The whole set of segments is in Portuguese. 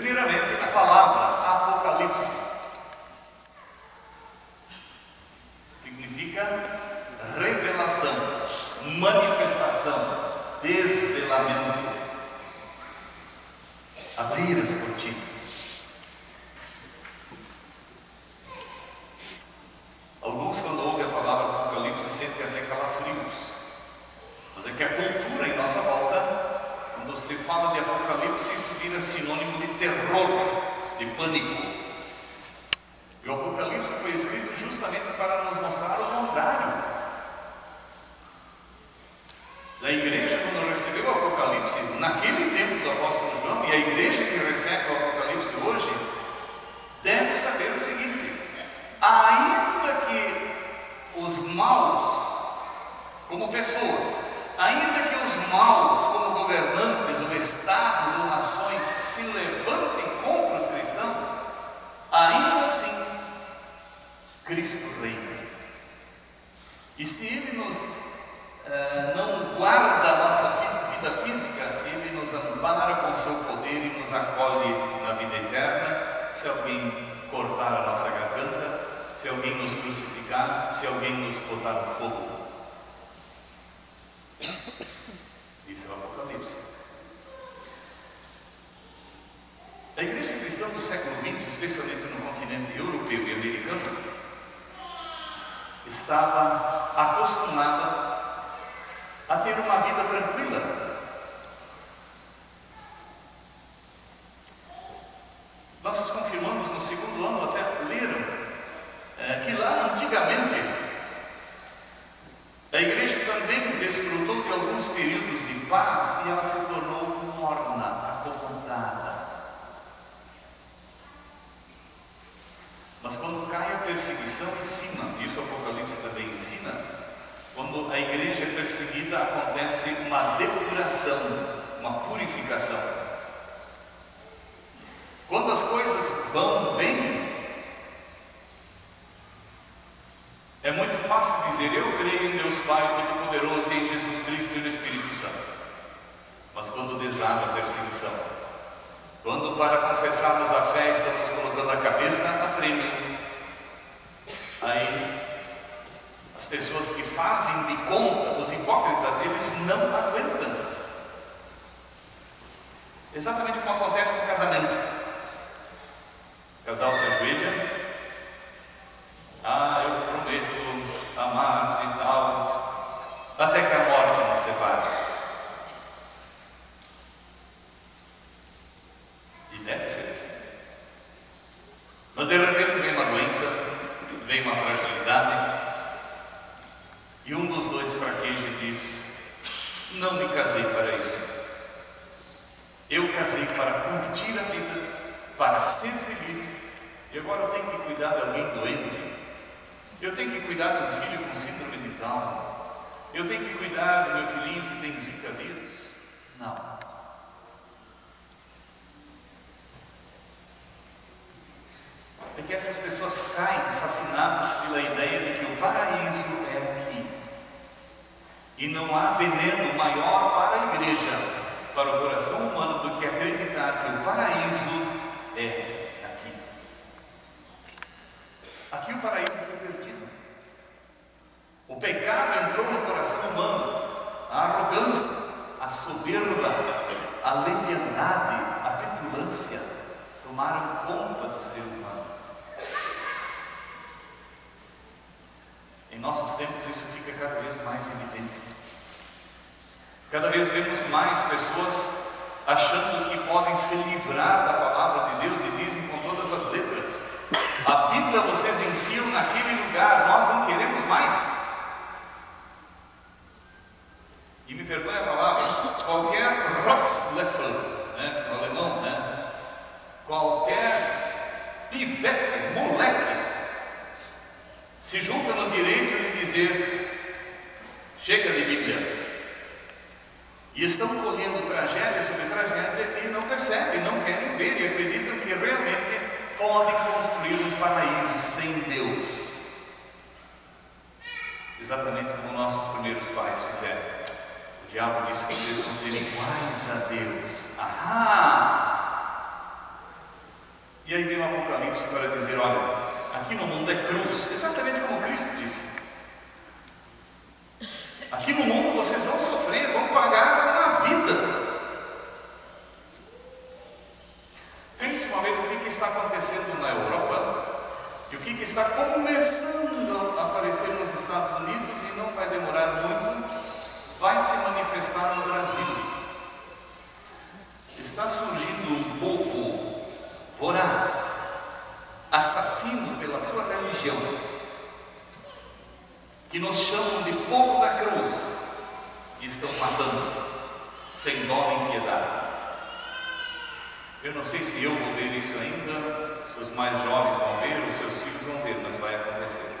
Primeiramente, a palavra Apocalipse significa revelação, manifestação, desvelamento, abrir as cortinas. Alguns, quando ouvem a palavra Apocalipse, sentem até calafrios, mas é que a cultura em nossa volta, quando se fala de Apocalipse, isso vira sinônimo de terror, de pânico. E o Apocalipse foi escrito justamente para nos mostrar o contrário. A igreja, quando recebeu o Apocalipse, naquele tempo do apóstolo João, e a igreja que recebe o Apocalipse hoje, deve saber o seguinte: ainda que os maus, como pessoas, ainda que os maus, como governantes, ou estados, ou nações, se levantem contra os cristãos, ainda assim, Cristo reina. E se Ele nos não guarda a nossa vida física, Ele nos ampara com o seu poder e nos acolhe na vida eterna. Se alguém cortar a nossa garganta, se alguém nos crucificar, se alguém nos botar no fogo. Isso é o Apocalipse. A igreja cristã do século XX, especialmente no continente europeu e americano, estava acostumada a ter uma vida tranquila. Nós nos confirmamos no segundo ano, até leram, que lá antigamente a igreja também desfrutou de alguns períodos de paz e ela se tornou morna, acomodada. Mas quando cai a perseguição ensina, isso o Apocalipse também ensina. Quando a igreja é perseguida, acontece uma depuração, uma purificação. Quando as coisas vão bem, é muito fácil dizer: eu creio em Deus Pai Todo-Poderoso e em Jesus Cristo e no Espírito Santo. Mas quando desaba a perseguição, quando para confessarmos a fé estamos colocando a cabeça a prêmio, aí as pessoas que fazem de conta, os hipócritas, eles não aguentam. Exatamente como acontece no casamento. O casal se ajoelha: eu prometo amar e tal, até que a morte nos separe. E deve ser assim. Mas de repente vem uma doença, vem uma fragilidade, e um dos dois fraqueja e diz: não me casei para isso. Eu casei para curtir a vida, para ser feliz, e agora eu tenho que cuidar de alguém doente. Eu tenho que cuidar de um filho com síndrome de Down. Eu tenho que cuidar do meu filhinho que tem Zika vírus. Não. É que essas pessoas caem fascinadas pela ideia de que o paraíso é aqui. E não há veneno maior para a igreja, para o coração humano, do que acreditar que o paraíso é aqui. Aqui o paraíso foi perdido. O pecado entrou no coração humano. A arrogância, a soberba, a leviandade, a petulância tomaram conta do ser humano. Em nossos tempos isso fica cada vez mais evidente. Cada vez vemos mais pessoas achando que podem se livrar da palavra de Deus e dizem com todas as letras: a Bíblia vocês enfiam naquele lugar, nós não queremos mais. E me perdoe a palavra, qualquer Rotzleffel, no alemão, qualquer pivete, moleque, se julga no direito de dizer: chega de Bíblia. E estão colhendo tragédia sobre tragédia e não percebem, não querem ver e acreditam que realmente podem construir um paraíso sem Deus. Exatamente como nossos primeiros pais fizeram. O diabo disse que vocês vão ser iguais a Deus. E aí vem o Apocalipse para dizer: olha, aqui no mundo é cruz, exatamente como Cristo disse. Aqui no mundo vocês vão sofrer, vão pagar uma vida. Pense uma vez o que está acontecendo na Europa e o que está começando a aparecer nos Estados Unidos, e não vai demorar muito, vai se manifestar no Brasil. Está surgindo um povo voraz, assassino pela sua religião, que nos chamam de povo da cruz, e estão matando sem dó nem piedade. Eu não sei se eu vou ver isso ainda, se os mais jovens vão ver, os seus filhos vão ver, mas vai acontecer.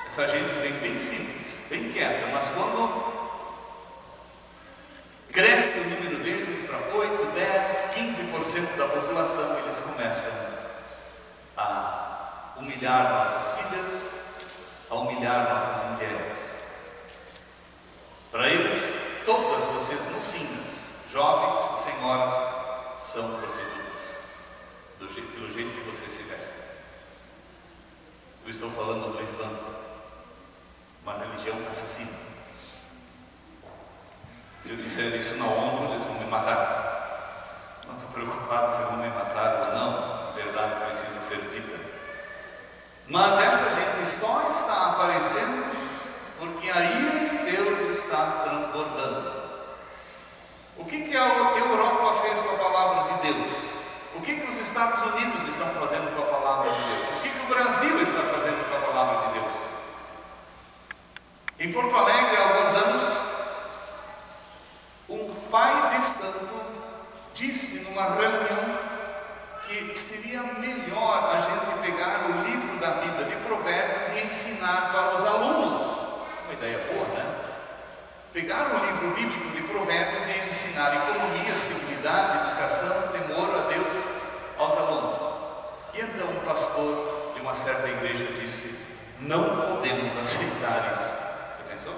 Essa gente vem bem simples, bem quieta, mas quando cresce o número deles para 8, 10, 15% da população, eles começam a humilhar nossas filhas, a humilhar nossas mulheres. Para eles, todas vocês mocinhas, jovens, senhoras, são prostitutas, pelo jeito que vocês se vestem. Eu estou falando do Islã, uma religião assassina. Se eu disser isso na ONU, eles vão me matar. Não estou preocupado se vão me matar ou não, a verdade precisa ser dita. Mas essa gente só está aparecendo porque a ira de Deus está transbordando. O que a Europa fez com a palavra de Deus? O que os Estados Unidos estão fazendo com a palavra de Deus? O que o Brasil está fazendo com a palavra de Deus? Em Porto Alegre, há alguns anos, um pai de santo disse numa reunião que seria melhor a gente pegar o livro da Bíblia de Provérbios e ensinar para os alunos. Uma ideia boa, né? Pegar o livro bíblico de Provérbios e ensinar economia, civilidade, educação, temor a Deus aos alunos. E então um pastor de uma certa igreja disse: não podemos aceitar isso. Já pensou?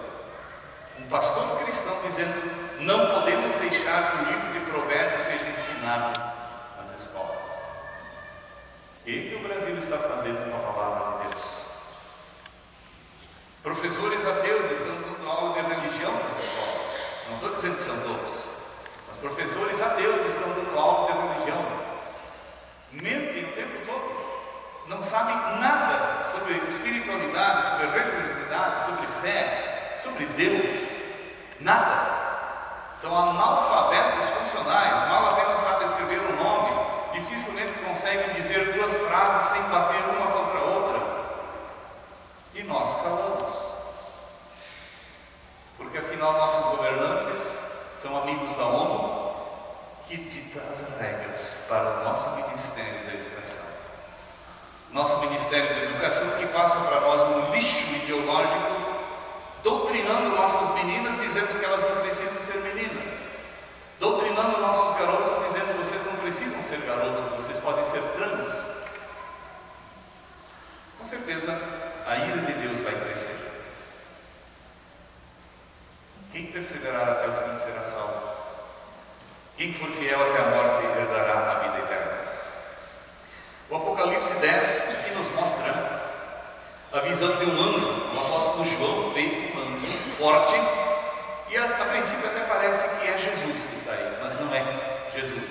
Um pastor cristão dizendo: não podemos deixar que o livro de Provérbios seja ensinado nas escolas. O que o Brasil está fazendo com a palavra de Deus? Professores ateus estão dando aula de religião nas escolas. Não estou dizendo que são todos, mas professores ateus estão dando aula de religião. Mentem o tempo todo. Não sabem nada sobre espiritualidade, sobre religiosidade, sobre fé, sobre Deus. Nada. São analfabetos funcionais, mal apenas sabem escrever um nome, dificilmente conseguem dizer duas frases sem bater uma contra a outra. E nós calamos, porque afinal nossos governantes são amigos da ONU, que dita as regras para o nosso Ministério da Educação. Nosso Ministério da Educação que passa para nós um lixo ideológico, doutrinando nossas meninas, dizendo que elas não precisam ser meninas, doutrinando nossos garotos, dizendo: vocês não precisam ser garotos, vocês podem ser trans. Com certeza a ira de Deus vai crescer. Quem perseverar até o fim será salvo. Quem for fiel até a morte herdará a vida eterna. O Apocalipse 10 aqui nos mostra a visão de um anjo. O apóstolo João vê um anjo forte, e a princípio até parece que é Jesus que está aí, mas não é Jesus.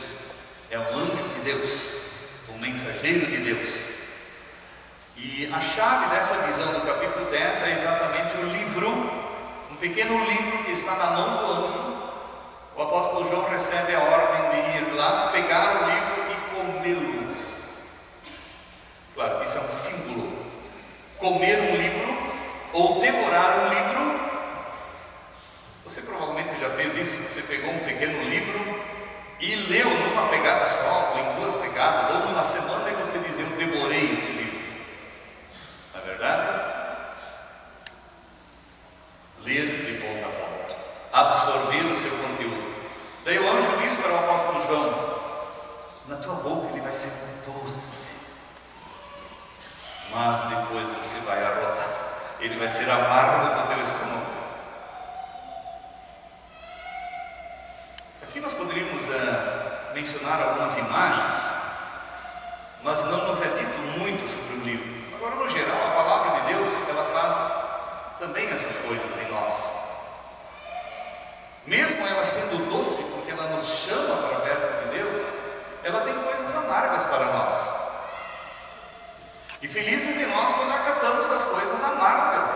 É um anjo de Deus, um mensageiro de Deus. E a chave dessa visão do capítulo 10 é exatamente o livro, um pequeno livro que está na mão do anjo. O apóstolo João recebe a ordem de ir lá, pegar o livro e comê-lo. Claro, isso é um símbolo. Comer um livro ou devorar um livro. Você provavelmente já fez isso. Você pegou um pequeno livro e leu numa pegada só, ou em duas pegadas, ou numa semana, e você dizia: eu devorei esse livro. Não é verdade? Ler de ponta a ponta, absorver o seu conteúdo. Daí o anjo diz para o apóstolo João: na tua boca ele vai ser doce, mas depois você vai arrotar, ele vai ser amargo no teu estômago. Aqui nós poderíamos mencionar algumas imagens, mas não nos é dito muito sobre o livro. Agora, no geral, a palavra de Deus, ela faz também essas coisas em nós. Mesmo ela sendo doce, porque ela nos chama para perto de Deus, ela tem coisas amargas para nós. E felizes de nós quando acatamos as coisas amargas.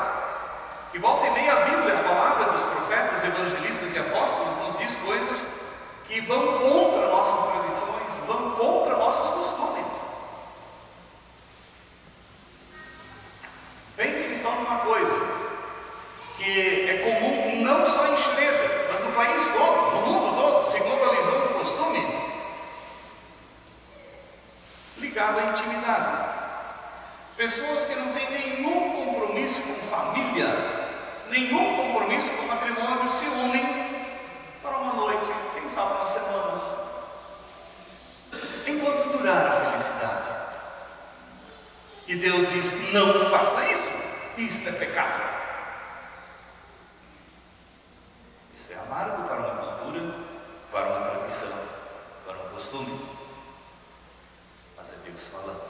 E volta e meia a Bíblia, a palavra dos profetas, evangelistas e apóstolos, nos diz coisas que vão contra nossas tradições, vão contra nossos costumes. Pensem só numa coisa, que é comum não só em Schroeder, mas no país todo, no mundo todo, se globalizou um costume ligado à intimidade. Pessoas que não têm nenhum compromisso com família, nenhum compromisso com matrimônio, se unem para uma noite, quem sabe umas semanas, enquanto durar a felicidade. E Deus diz: não faça isso, isto é pecado. Isso é amargo para uma cultura, para uma tradição, para um costume, mas é Deus falando.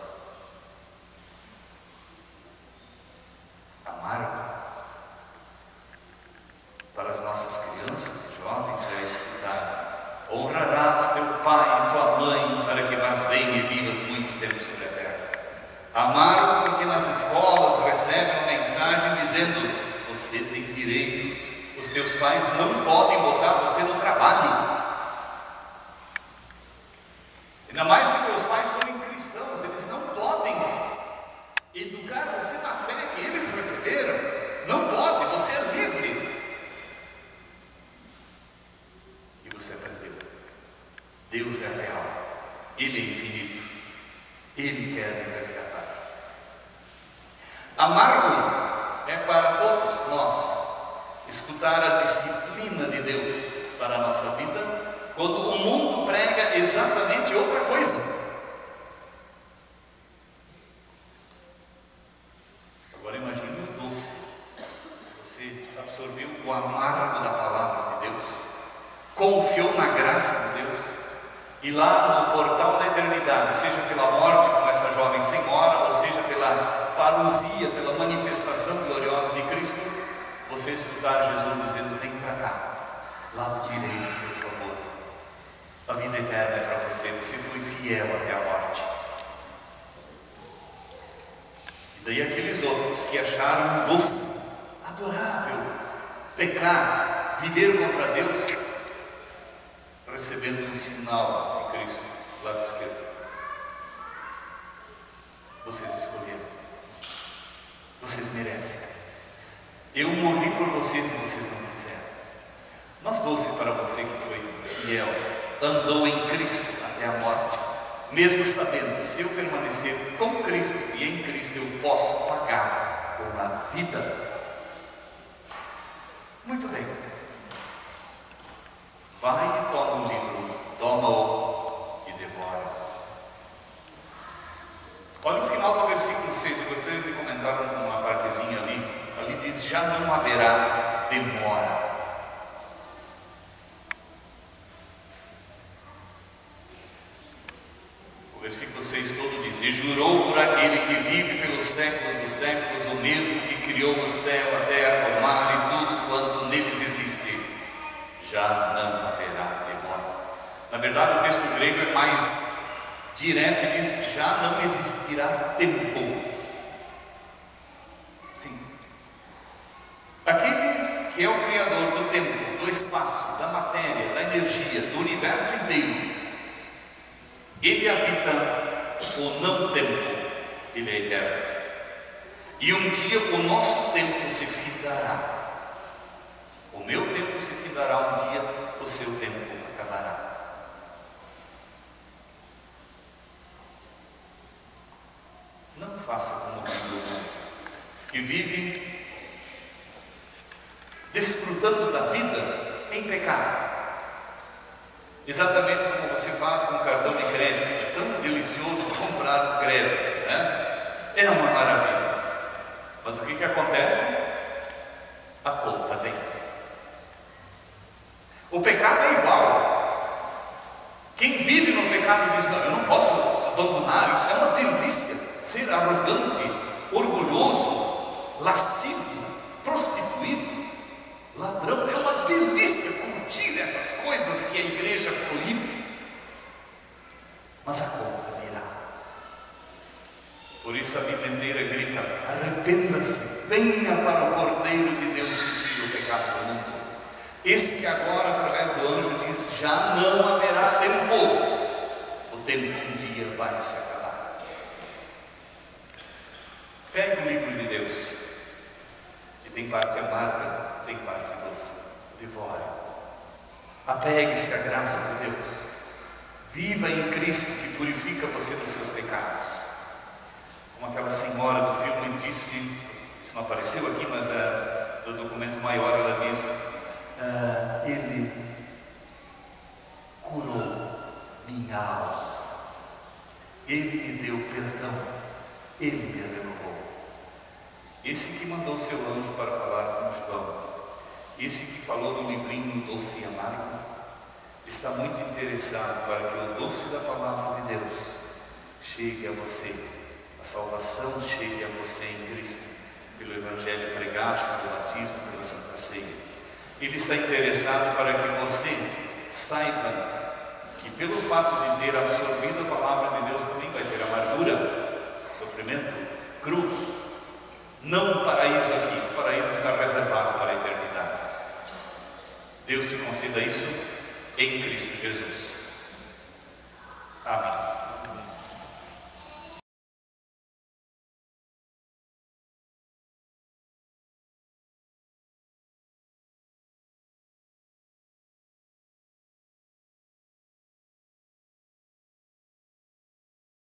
Amargo para as nossas crianças e jovens é escutar: honrarás teu pai e tua mãe para que vás bem e vivas muito tempo sobre a terra. Amargo porque nas escolas recebem uma mensagem dizendo: você tem direitos, os teus pais não podem botar você no trabalho. Ainda mais se teus pais forem cristãos, eles não podem educar você na fé que eles receberam. Não pode, você é livre. E você aprendeu. Deus é real, Ele é infinito, Ele quer me resgatar. Amargo é para todos nós escutar a disciplina de Deus para a nossa vida, quando o mundo prega exatamente outra coisa. Agora imagine o doce. Você absorveu o amargo da palavra de Deus, confiou na graça de Deus, e lá no portal da eternidade, seja pela morte, como essa jovem senhora, ou seja pela parousia, pela manifestação gloriosa de Cristo, você escutar Jesus dizendo: vem para cá, lado direito, por favor, a vida eterna é para você, você foi fiel até a morte. E daí aqueles outros que acharam doce, adorável, pecar, viver contra Deus, recebendo um sinal de Cristo, lado esquerdo. Vocês escolheram, vocês merecem. Eu morri por vocês e vocês não quiseram. Mas doce para você que foi fiel, andou em Cristo até a morte, mesmo sabendo, se eu permanecer com Cristo e em Cristo, eu posso pagar com a vida. Muito bem. Vai e toma o livro, toma-o e devora. Olha o final do versículo 6, eu gostaria de comentar uma partezinha ali. Ali diz: já não haverá demora. O versículo 6 todo diz: e jurou por aquele que vive pelos séculos dos séculos, o mesmo que criou o céu, a terra, o mar e tudo quanto neles existe, já não haverá demora. Na verdade, o texto grego é mais direto e diz: já não existirá tempo. Sim. Aquele que é o Criador do tempo, do espaço, da matéria, da energia, do universo inteiro, Ele habita o não tempo, Ele é eterno. E um dia o nosso tempo se fitará. O meu tempo se fitará um dia, o seu tempo acabará. Não faça como vive o mundo, que vive desfrutando da vida em pecado. Exatamente como você faz com o cartão de crédito. É tão delicioso comprar o crédito, né? É uma maravilha. Mas o que acontece? A conta vem. O pecado é igual. Quem vive lascivo, prostituído, ladrão. É uma delícia curtir essas coisas que a igreja proíbe, mas a conta virá. Por isso a Bíblia inteira grita: arrependa-se, venha para o Cordeiro de Deus que tira o pecado do mundo. Esse que agora, através do anjo, diz: já não haverá tempo. O tempo um dia vai se acabar. Pegue o livro de Deus, que tem parte amarga, tem parte doce. Devore. Apegue-se à graça de Deus. Viva em Cristo, que purifica você dos seus pecados. Como aquela senhora do filme disse, isso não apareceu aqui, mas no documento maior ela diz: Ele curou minha alma, Ele me deu perdão, Ele me renovou. Esse que mandou o seu anjo para falar com João, esse que falou no livrinho Doce e Amargo, está muito interessado para que o doce da palavra de Deus chegue a você, a salvação chegue a você em Cristo, pelo Evangelho pregado, pelo batismo, pela Santa Ceia. Ele está interessado para que você saiba que pelo fato de ter absorvido a palavra de Deus também vai ter amargura, sofrimento, cruz. Não o paraíso aqui, o paraíso está reservado para a eternidade. Deus te conceda isso em Cristo Jesus.